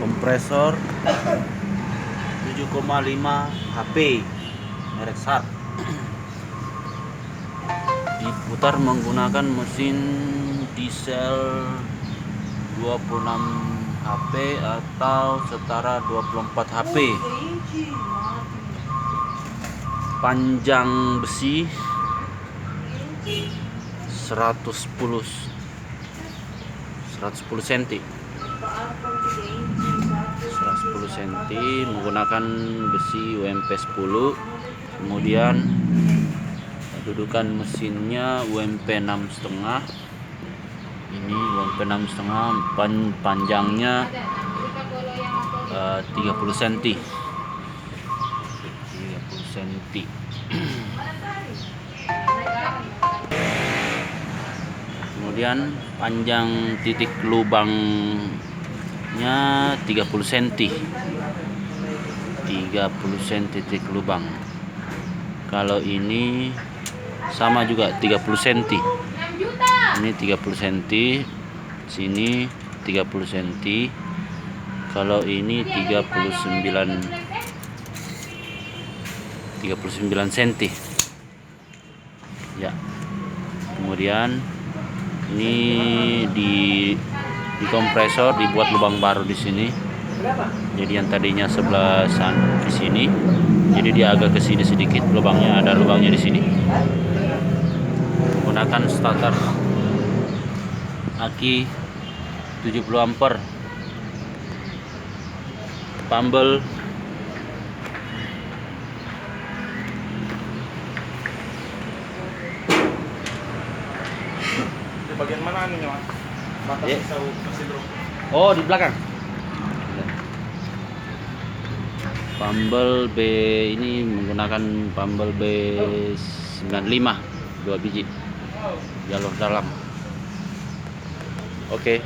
kompresor 7,5 HP merek Sharp, diputar menggunakan mesin diesel 26 HP atau setara 24 HP. Panjang besi 110 cm. 110 cm menggunakan besi UMP 10. Kemudian dudukan mesinnya UMP 6,5. Ini UMP 6,5, panjangnya 30 cm. 30 cm. Kemudian panjang titik lubangnya 30 cm. 30 cm titik lubang. Kalau ini sama juga 30 cm. Ini 30 cm, sini 30 cm. Kalau ini 39 cm. Ya. Kemudian ini di kompresor dibuat lubang baru di sini. Jadi yang tadinya sebelah di sini, jadi dia agak ke sini sedikit, lubangnya ada lubangnya di sini. Menggunakan starter aki 70 ampere, pambel di bagian mana nih, Mas? Batas bisa mesin bro. Oh, di belakang. Pambel B ini menggunakan pambel B95 2 biji jalur dalam. Oke.